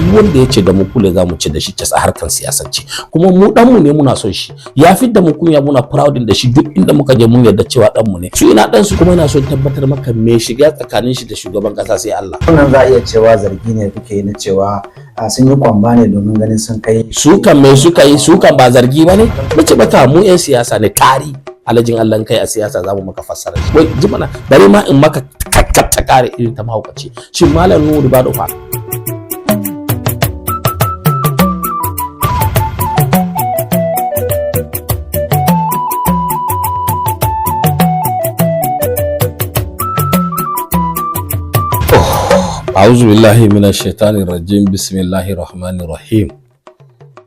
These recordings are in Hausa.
duk wanda ya ce da mu kule za mu ci da shi ta harkan siyasance, kuma mu dan mu ne muna son shi, ya fi da mu kunya muna proud da shi duk inda muka je mun yarda cewa dan mu ne. Su ina dan su kuma ina son tabbatar maka me shiga tsakanin shi da shugaban kasa sai Allah. Wannan za a iya cewa zargi ne kuke yi na cewa sun yi kwamba ne domin ganin sun kai. Su kan me suka yi, su kan ba zargi ba ne? Nace maka mu 'yan siyasa ne tari. Alajin Allah kai a siyasa za mu maka fassara. Wai ji mana bari ma in maka ta kare irin ta mahaukaci. Shin Malam Nuhu Ribado fa A'udhu billahi minash shaitanir rajim. Bismillahir rahmanir rahim.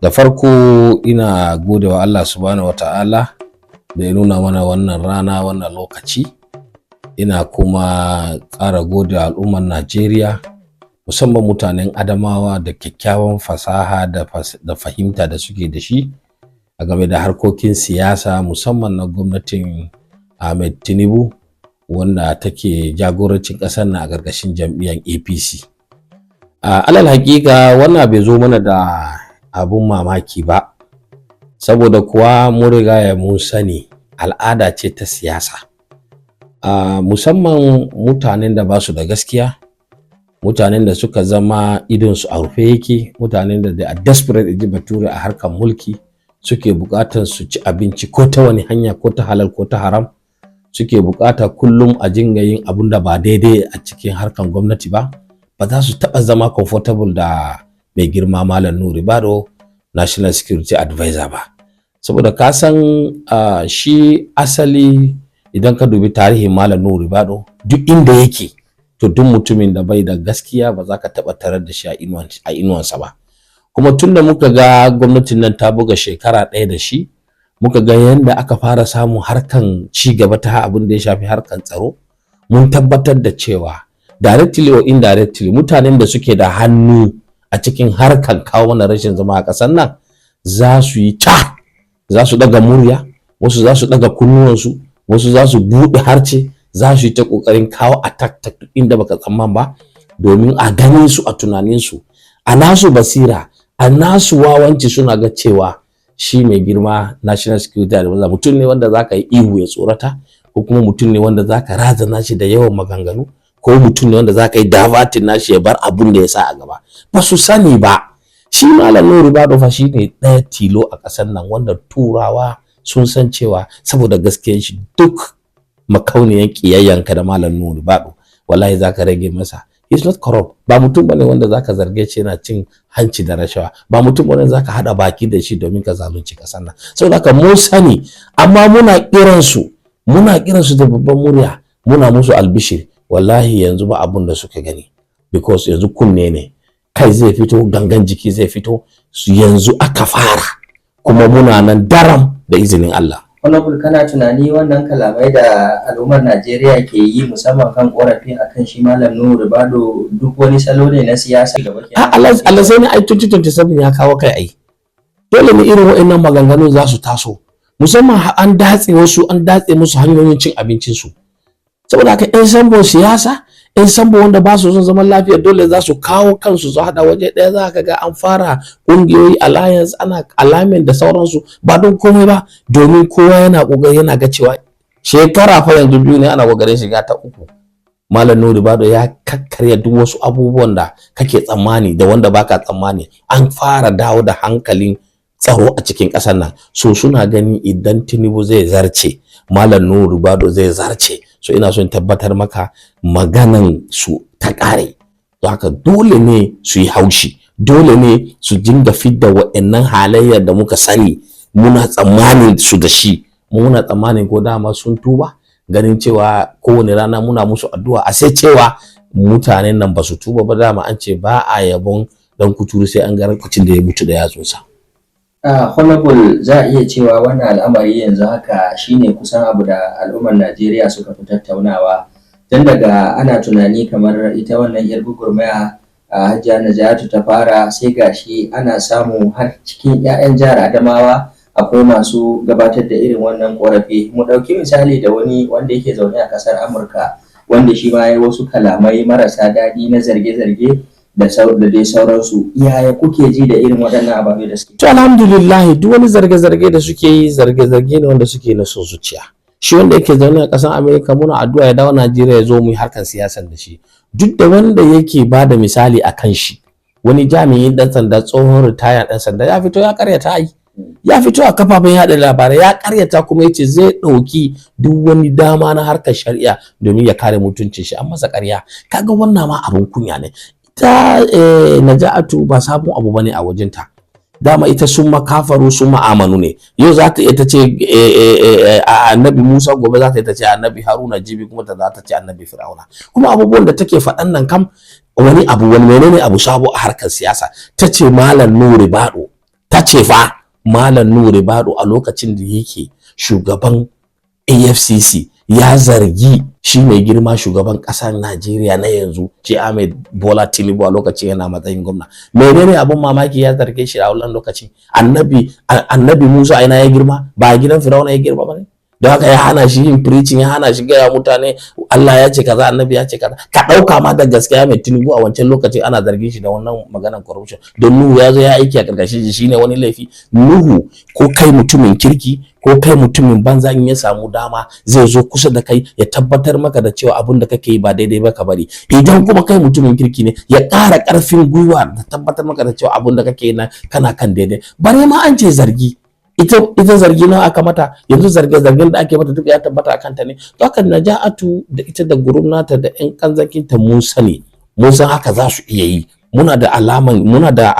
Da farko ina godewa Allah subhanahu wataala da ya nuna mana wannan rana, wannan lokaci. Ina kuma ƙara godewa al'ummar Najeriya, musamman mutanen Adamawa da kyakkyawan fasaha da fahimta da suke da shi a game da harkokin siyasa, musamman na gwamnatin Ahmed Tinubu wanda take jagorancin ƙasar na a ƙarƙashin jam'iyyar APC. Alal haƙiƙa wannan bai zo mana da abun mamaki ba, saboda kuwa mun riga mun sani al'ada ce ta siyasa. Musamman mutanen da ba su da gaskiya, mutanen da suka zama idonsu a rufe yake, mutanen da they are desperate in ji bature a harkar mulki, suke buƙatar su ci abinci ko ta wani hanya, ko ta halal ko ta haram. Suke bukata kullum a jinga yin abun da ba daidai a cikin harkan gwamnati ba za su taba zama comfortable da mai girma Malam Nuhu Ribado National Security Advisor ba, saboda ka san shi asali idan ka dubi tarihin Malam Nuhu Ribado duk inda yake to duk mutumin da bai da gaskiya ba za ka taba tarar da shi a inuwansa ba. Kuma tunda muka ga gwamnatin nan ta buga shekara ɗaya da shi, muka ga yadda aka fara samun harkan ci gaba ta abin da ya shafi harkan tsaro, mun tabbatar da cewa directly or indirectly mutanen da suke da hannu a cikin harkan kawo mana rashin zama a ƙasar nan za su yi za su daga murya, wasu za su daga kunnuwansu, wasu za su buɗe harce, za su yi ta ƙoƙarin kawo attack ta inda baka tsamman ba, domin a ganin su, a tunanin su, a nasu basira, a nasu wawanci suna ga cewa shi mai girma National Security Advisor mutum ne wanda zaka yi ihu ya tsorata, ko kuma mutum ne wanda zaka razana shi da yawan maganganu, ko mutum ne wanda zaka yi davatin nashi ya bar abun da ya sa a gaba. Ba su sani ba shi Malam Nuhu Ribado fa shine ɗaya tilo a ƙasar nan wanda turawa sun san cewa saboda gaskiyar shi duk makauniyan kiyayyanka da Malam Nuhu Ribado wallahi zaka rage masa. He's not corrupt. Ba mutum bane wanda zaka zarge shi yana cin hanci da rashawa, ba mutum bane zaka hada baki da shi domin ka zalunci kasar nan. Saboda haka mun sani, amma muna kiran su da babban murya, muna musu albishir. Wallahi yanzu ba abun da suka gani, because yanzu kunne ne, kai zai fito, gangan jiki zai fito, yanzu aka fara, kuma muna nan daram da izinin Allah. Honorable, kana tunani wannan kalamai da al'ummar Najeriya ke yi musamman kan korafi akan shi Malam Nuhu Ribado duk wani salo ne na siyasa gaba kenan? Allah sai ne ai 2027 ya kawo kai ai. Dole ne irin waɗannan maganganun za su taso. Musamman an datse musu hanyoyin cin abincin su. Saboda haka in sambo siyasa, in sambo wanda ba su son zaman lafiya dole za su kawo kansu su hada waje ɗaya. Za ka ga an fara ƙungiyoyi alliance, ana alamin da sauransu, ba don komai ba, domin kowa yana ƙoƙari, yana ga cewa shekara fa yanzu biyu ne ana ƙoƙarin shiga ta uku. Malam Nuhu Ribado ya kakkarya duk wasu abubuwan da kake tsammani da wanda baka tsammani. An fara dawo da hankalin tsaro a cikin ƙasar nan, so suna gani idan Tinubu zai zarce, Malam Nuhu Ribado zai zarce. So ina son tabbatar maka maganan su ta ƙare. Haka dole ne su yi haushi, dole ne su dinga fidda wa'annan halayyar da muka sani muna tsammanin su da shi. Muna tsammanin ko dama sun tuba, ganin cewa kowane rana muna musu addu'a, a sai cewa mutanen nan ba su tuba ba. Dama an ce ba a yabon dan kuturu sai an ga rakacin da ya mutu da yatsunsa. Honorable, za a iya cewa wannan al'amari yanzu haka shine kusan abu da al'ummar Najeriya suka fi tattaunawa, tun daga ana tunani kamar ita wannan yar gugurmaya Hajiya Najatu ta fara, sai gashi ana samu har cikin 'ya'yan jihar Adamawa akwai masu gabatar da irin wannan korafi. Mu ɗauki misali da wani wanda yake zaune a ƙasar Amurka, wanda shi ma ya yi wasu kalamai marasa daɗi na zarge-zarge da dai sauransu. Yaya kuke ji da irin waɗannan ababe da suke? To alhamdulillah duk wani zarge-zarge da suke yi zarge-zarge ne wanda suke na son zuciya. Shi wanda yake zaune a ƙasar Amerika muna addu'a ya dawo Najeriya ya zo mu yi harkar siyasar da shi. Duk da wanda yake ba da misali a kan shi, wani jami'in ɗan sanda tsohon ritaya ɗan sanda ya fito ya karyata yi. Ya fito a kafafen yaɗa labarai ya karyata kuma yace zai ɗauki duk wani dama na harkar shari'a domin ya kare mutuncin shi, an masa ƙarya. Kaga wannan ma abun kunya ne. Ita Naja'atu ba sabon abu bane a wajenta. Dama ita sun makafaru sun ma'amanu ne. Yau za ta ita ce annabi Musa, gobe za ta ita ce annabi Haruna, jibi kuma za ta ce annabi Fir'auna. Kuma abubuwan da take faɗan nan kam wani menene abu sabo a harkar siyasa. Ta ce Malam Nuhu Bado, ta ce fa Malam Nuhu Bado a lokacin da yake shugaban AFCC ya zargi shi mai girma shugaban ƙasar Najeriya na yanzu ce Ahmed Bola Tinubu a lokacin yana matsayin gwamna. Menene abun mamaki ya zarge shi a wannan lokacin? Annabi Musa ina ya girma, ba a gidan Fir'auna ya girma ba ne? Don haka ya hana shi yin preaching, ya hana shi gaya mutane Allah ya ce kaza, annabi ya ce kaza. Ka ɗauka ma da gaskiya mai Tinubu a wancan lokacin ana zargin shi da wannan maganar corruption. Don Nuhu ya zo ya aiki a ƙarƙashin shi ne wani laifi. Nuhu ko kai mutumin kirki ko kai mutumin banza in ya samu dama zai zo kusa da kai ya tabbatar maka da cewa abin da kake yi ba daidai ba ka bari. Idan kuma kai mutumin kirki ne ya ƙara ƙarfin gwiwa da tabbatar maka da cewa abin da kake yi na kana kan daidai. Bare ma an ce zargi. Ita zargi nawa aka mata, yanzu zargin da ake mata duk ya tabbata a kanta ne. To haka Naja'atu da ita da gurum nata da ƴan kanzakinta mun sani, mun san haka za su iya yi. Muna da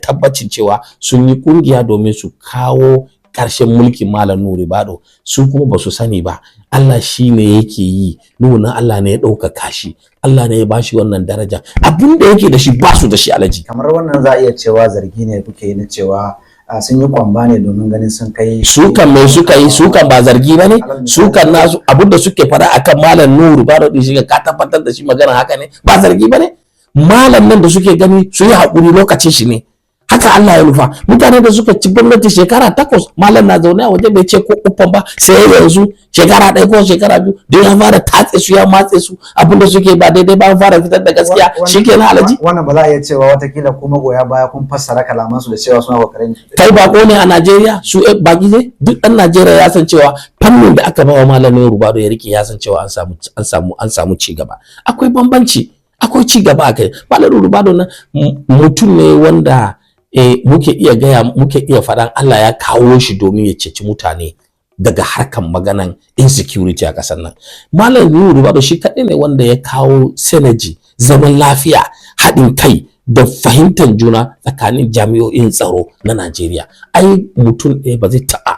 tabbacin cewa sun yi kungiya domin su kawo ƙarshen mulkin Malam Nuhu Bado. Su kuma ba su sani ba, Allah shi ne yake yi, nuna Allah ne ya ɗaukaka shi, Allah ne ya bashi wannan daraja. Abin da yake da shi ba su da shi alaji. Kamar wannan za a iya cewa zargi ne kuke yi na cewa sun yi kwamba ne domin ganin sun kai. Sukan mai suka yi, sukan ba zargi ba ne, sukan nasu abin da suke fara akan Malam Nuhu Bado din shi ka tabbatar da shi magana haka ne, ba zargi ba ne. Malam nan da suke gani su yi haƙuri lokacin shi ne. Haka Allah ya nufa. Mutane da suka ci gwamnati shekara 8, Malam na zaune a waje bai ce ko uffan ba, sai yanzu shekara 1 ko shekara 2 don ya fara tatse su ya matse su, abinda suke ba daidai ba, fara fitar da gaskiya shikenan alaji. Wannan ba za a iya cewa watakila ko magoya baya kun fassara kalaman su da cewa suna kokarin. Kai bako ne a Najeriya, su baki ne, duk ɗan Najeriya ya san cewa fannin da aka ba wa Malam Nuhu Bado ya rike ya san cewa an samu ci gaba. Akwai bambanci, akwai ci gaba akai. Malam Nuhu Bado na mutum ne wanda muke iya faɗan Allah ya kawo shi domin ya ceci mutane daga harkan maganan insecurity a ƙasar nan. Malam Nuhu Bado shi kaɗai ne wanda ya kawo synergy, zaman lafiya, haɗin kai da fahimtar juna tsakanin jami'o'in tsaro na Najeriya. Ai mutum ɗaya ba zai taɓa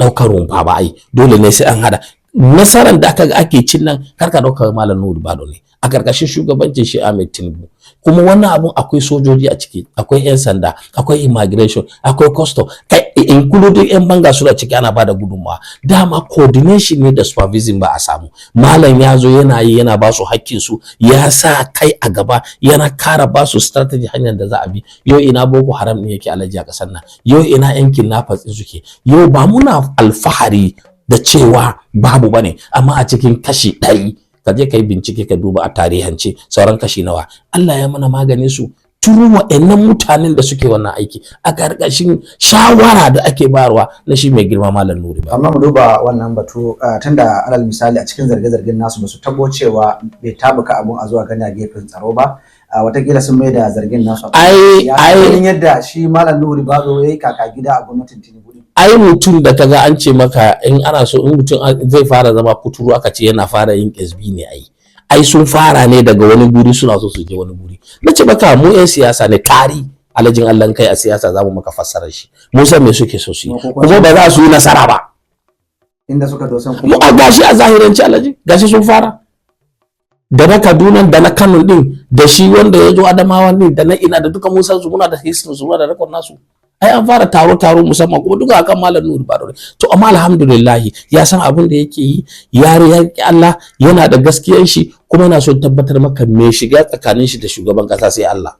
ɗaukar rumfa ba, ai dole ne sai an hada. Nasarar da ake cin nan karka ɗaukar Malam Nuhu Bado ne a ƙarƙashin shugabancin shi Ahmed Tinubu. Kuma wannan abun akwai sojoji a ciki, akwai 'yan sanda, akwai immigration, akwai custom, kai including 'yan banga suna ciki, ana bada gudunmawa. Dama coordination ne da supervision ba a samu. Malam ya zo yana ba su hakkin su, ya sa kai a gaba, yana kara ba su strategy hanyar da za a bi. Yau ina Boko Haram ne yake alaji a ƙasar nan, yau ina 'yan kidnappers suke. Yau ba muna alfahari da cewa babu bane, amma a cikin kashi 100 ka je kai bincike ka duba a tarihance sauran kashi nawa. Allah ya mana maganin su turu wa'annan mutanen da suke wannan aiki a ƙarƙashin shawara da ake bayarwa na shi mai girma Malam Nuhu Bado. Amma mu duba wannan batu tunda alal misali a cikin zarge-zargen nasu ba su tabo cewa bai tabuka abun a zuwa gani a gefen tsaro ba. Watakila sun mai da zargin nasu. Ai yadda shi Malam Nuhu Bado ya yi kaka gida a gwamnatin Tinubu. Ai mutum da kaga an ce maka in ana so in mutum zai fara zama kuturu aka ce yana fara yin SB ne ai sun fara ne daga wani guri suna so su je wani guri. Na ce maka mu 'yan siyasa ne, tari alajin Allah kai a siyasa zamu maka fassarar shi. Mu san me suke so su yi kuma ba za su yi nasara ba. Inda suka dosan mu a gashi a zahiranci alaji gashi sun fara da na Kaduna da na Kano din da shi wanda ya zo Adamawa din da na ina da duka mun san su, muna da history su, muna da record nasu. Ai an fara taro musamman kuma duka akan Malam Nuhu Bado. To amma alhamdulillah ya san abin da yake yi, ya riƙe Allah, yana da gaskiyar shi, kuma yana so tabbatar maka me shiga tsakanin shi da shugaban kasa sai Allah.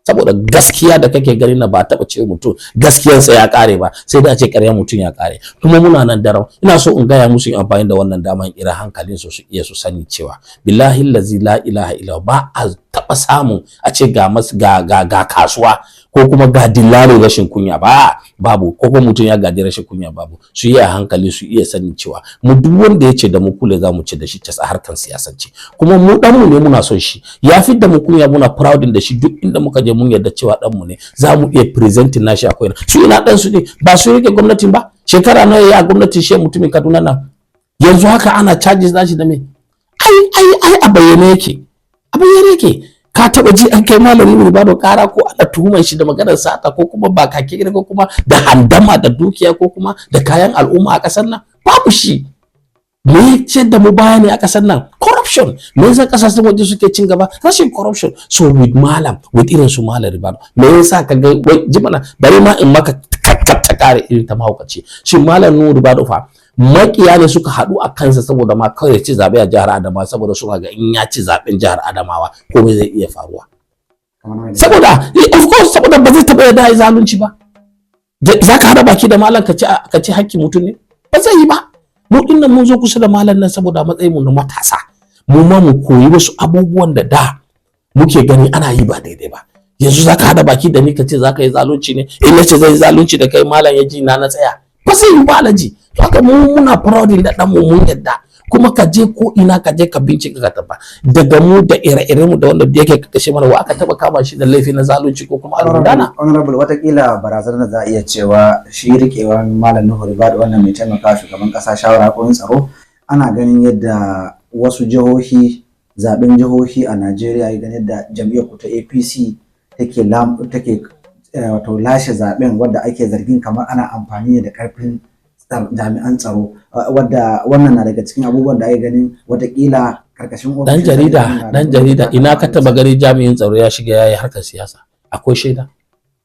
Saboda gaskiya da kake gani na ba taɓa ce mutum gaskiyarsa ya ƙare ba, sai da ce ƙaryar mutum ya ƙare. Kuma muna nan daram, ina so in gaya musu amfani da wannan daman ira hankalin su iya su sani cewa billahi allazi la ilaha illa ba a taɓa samun a ce ga kasuwa ko kuma ga dillalin rashin kunya ba, babu, ko kuma mutum ya gadi rashin kunya babu. Su yi a hankali, su iya sanin cewa mu duk wanda ya ce da mu kule za mu ci da shi ta harkar siyasance, kuma mu ɗanmu ne muna son shi, ya fi da mu kunya muna proudin da shi duk inda muka je mun yarda cewa ɗanmu ne, za mu iya presenting nashi akwai su ina ɗan su ne ba su rike gwamnatin ba, shekara nawa ya gwamnatin shi mutumin Kaduna nan, yanzu haka ana charges nashi da me ai a bayyane yake, a bayyane yake. Ka taba ji an kai malami ne ba da kara ko ana tuhumar shi da maganar sata ko kuma ba kake ko kuma da handama da dukiya ko kuma da kayan al'umma a kasar nan? Babu shi. Me ce da mu baya ne a kasar nan? Corruption. Me yasa kasashen waje suke cin gaba? Rashin corruption. So with malam, with irin su malam Ribado, me yasa ka ga jimana bari ma in maka ta kare irin ta mahaukaci. Shi malam Nuhu Ribado fa makiya ne suka haɗu a kansa saboda ma kawai ya ci zaɓe a jihar Adamawa, saboda suna ga in ya ci zaɓen jihar Adamawa komai zai iya faruwa. Saboda of course saboda ba zai taɓa yarda ya zalunci ba. Za ka haɗa baki da malam ka ci hakkin mutum ne? Ba zai yi ba. Mu dinnan mun zo kusa da malam nan saboda matsayin mu na matasa. Mu ma mu koyi wasu abubuwan da muke gani ana yi ba daidai ba. Yanzu za ka haɗa baki da ni ka ce za ka yi zalunci ne? In nace zai yi zalunci da kai malam ya ji na tsaya. Ba zai yi ba alaji. Haka muna proudin da ɗanmu mun yadda, kuma ka je ko ina ka je ka bincika ka taba daga mu da ire-iren mu da wanda yake kashe mana wa aka taba kama shi da laifi na zalunci ko kuma almudana. Honorable, watakila barazanar da za a iya cewa shi rikewan malam Nuhu Ribado wannan mai taimaka shugaban kasa shawara ko tsaro, ana ganin yadda wasu jihohi zaben jihohi a Najeriya, ganin yadda jam'iyyar ku ta APC take wato lashe zaben wanda ake zargin kamar ana amfani da karfin jami'an tsaro, wadda wannan na daga cikin abubuwan da ake ganin watakila karkashin dan jarida ina ka taba gani jami'in tsaro ya shiga yayi harkar siyasa? Akwai shaida?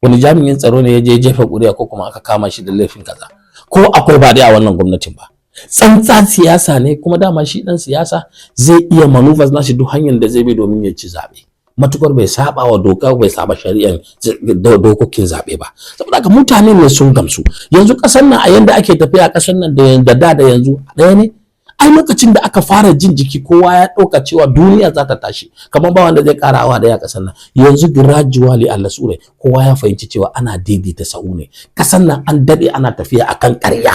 Wani jami'in tsaro ne ya je jefa ƙuri'a ko kuma aka kama shi da laifin kaza? Ko akwai ba dai a wannan gwamnatin ba? Tsantsa siyasa ne, kuma dama shi dan siyasa zai iya maneuvers nashi duk hanyar da zai bi domin ya ci zabe, matukar bai saba wa doka, bai saba shari'an dokokin zabe ba. Saboda haka mutane ne sun gamsu. Yanzu kasar nan a yanda ake tafiya a kasar nan da yanzu ɗaya ne. Ai lokacin da aka fara jin jiki kowa ya ɗauka cewa duniya za ta tashi, kamar ba wanda zai ƙara awa daya a kasar nan. Yanzu gradually Allah sure kowa ya fahimci cewa ana daidaita sa'u ne. Kasar nan an dade ana tafiya akan ƙarya,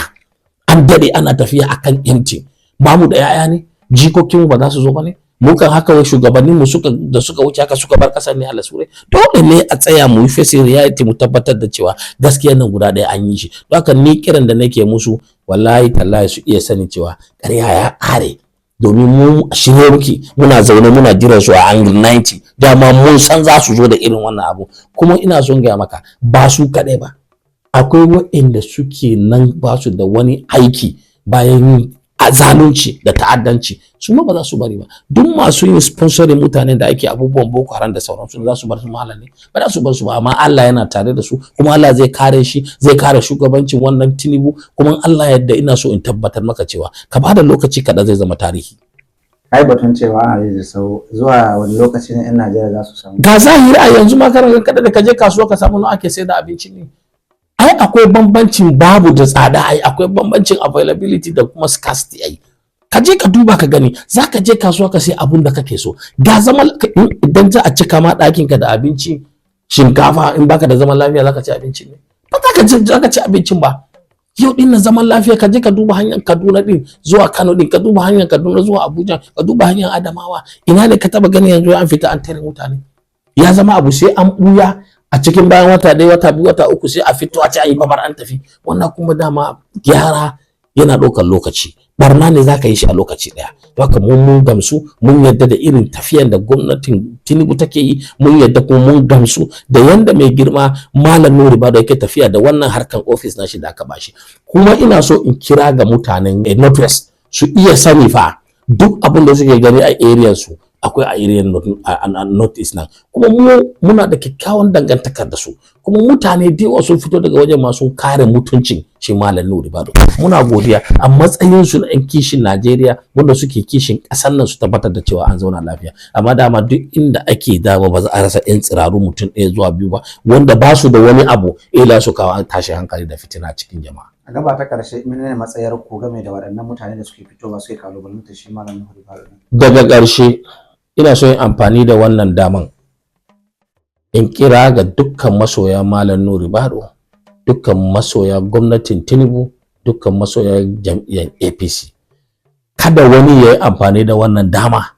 an dade ana tafiya akan empty. Ba mu da yaya ne, jikokinmu ba za su zo ba ne? Mu kan haka wai shugabannin mu suka wuce haka suka bar kasar ne Allah sure. Dole ne a tsaya mu yi face reality, mu tabbatar da cewa gaskiyar nan guda ɗaya an yi shi. Don haka ni kiran da nake musu wallahi tallahi su iya sani cewa ƙarya ya ƙare, domin mu shirye muke, muna zaune muna jiran su a angle 90, dama mun san za su zo da irin wannan abu. Kuma ina son gaya maka ba su kaɗai ba, akwai waɗanda suke nan ba su da wani aiki bayan zalunci da ta'addanci, su ma ba za su bari ba. Duk masu yin sponsoring mutanen da ake abubuwan Boko Haram da sauransu za su bar su malam ne? Ba za su bar su ba, amma Allah yana tare da su, kuma Allah zai kare shi, zai kare shugabancin wannan Tinubu, kuma Allah yadda ina so in tabbatar maka cewa ka bada lokaci kaɗan zai zama tarihi. Ai batun cewa ana da sau zuwa wani lokaci ne 'yan Najeriya za su samu? Ga zahiri a yanzu ma kana kada da ka je kasuwa ka samu nawa ake sai da abinci ne. Ai akwai bambancin babu da tsada, ai akwai bambancin availability da kuma scarcity. Ai ka je ka duba ka gani, za ka je kasuwa ka sai abun da kake so. Ga zaman idan za a cika ma ɗakin ka da abinci, shinkafa, in baka da zaman lafiya za ka ci abinci ne? Ba za ka ci abincin ba. Yau din na zaman lafiya ka je ka duba hanyar Kaduna din zuwa Kano din, ka duba hanyar Kaduna zuwa Abuja, ka duba hanyar Adamawa, ina ne ka taba gani yanzu an fita an tare mutane? Ya zama abu sai an buya a cikin bayan wata ɗaya, wata biyu, wata uku sai a fito a ce a yi babar an tafi. Wannan kuma dama gyara yana ɗaukar lokaci, barna ne za ka yi shi a lokaci ɗaya. Don haka mun gamsu, mun yadda da irin tafiyan da gwamnatin Tinubu take yi, mun yadda kuma mun gamsu da yanda mai girma Malam Nuhu Ribado yake tafiya da wannan harkan ofis na shi da aka bashi. Kuma ina so in kira ga mutanen Northwest su iya sani fa duk abin da suke gani a area su akwai a area North East nan, kuma muna da kyakkyawan dangantakar da su, kuma mutane da yawa sun fito daga wajen masu kare mutuncin shi Malam Nuhu Ribado. Muna godiya a matsayin su na 'yan kishin Najeriya wanda suke kishin ƙasar nan su tabbatar da cewa an zauna lafiya. Amma dama duk inda ake dama ba za a rasa 'yan tsiraru mutum ɗaya zuwa biyu ba wanda ba su da wani abu ila su kawo tashi hankali da fitina cikin jama'a. A gaba ta ƙarshe, menene matsayar ku game da waɗannan mutane da suke fitowa suke kalubalanta shi Malam Nuhu Ribado? Daga ƙarshe ina so yin amfani da wannan daman in kira ga dukkan masoya Malam Nuhu Ribado, dukkan masoya gwamnatin Tinubu, dukkan masoya jam'iyyar APC. Kada wani ya yi amfani da wannan dama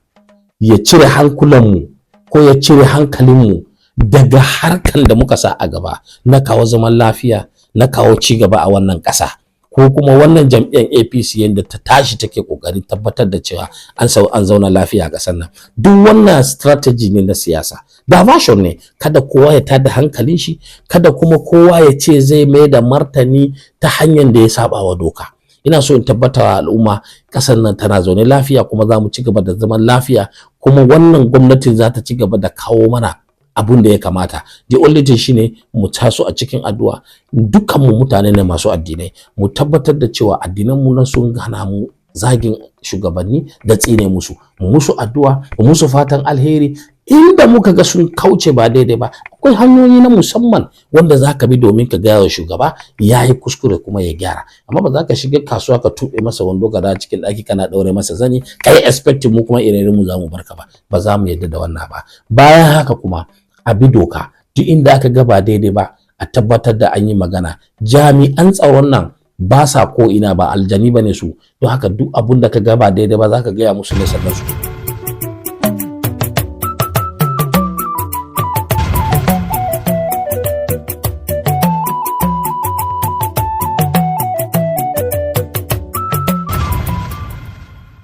ya cire hankulanmu ko ya cire hankalinmu daga harkan da muka sa a gaba na kawo zaman lafiya, na kawo ci gaba a wannan ƙasa. Ko kuma wannan jam'iyyar APC yadda ta tashi take kokarin tabbatar da cewa an zauna lafiya a ƙasar nan. Duk wannan strategy ne na siyasa. Diversion ne, kada kowa ya tada hankalin shi, kada kuma kowa ya ce zai mai da martani ta hanyar da ya saba wa doka. Ina so in tabbata wa al'umma ƙasar nan tana zaune lafiya, kuma za mu ci gaba da zaman lafiya, kuma wannan gwamnatin za ta ci gaba da kawo mana abun da ya kamata. The only thing shine mu taso a cikin addu'a, dukkan mu mutane ne masu addinai, mu tabbatar da cewa addinan mu na sun hana mu zagin shugabanni da tsine musu, mu musu addu'a, mu musu fatan alheri. Inda muka ga sun kauce ba daidai ba, akwai hanyoyi na musamman wanda za ka bi domin ka gaya wa shugaba ya yi kuskure kuma ya gyara. Amma ba za ka shiga kasuwa ka tuɓe masa wando ka da cikin ɗaki kana ɗaure masa zani ka yi expecting mu kuma irin mu za mu barka ba za mu yadda da wannan ba. Bayan haka kuma a bi doka, duk inda aka ga ba daidai ba a tabbatar da an yi magana. Jami'an tsaron nan ba sa ko ina, ba aljani bane su, don haka duk abun da ka ga ba daidai ba za ka gaya musu ne sannan su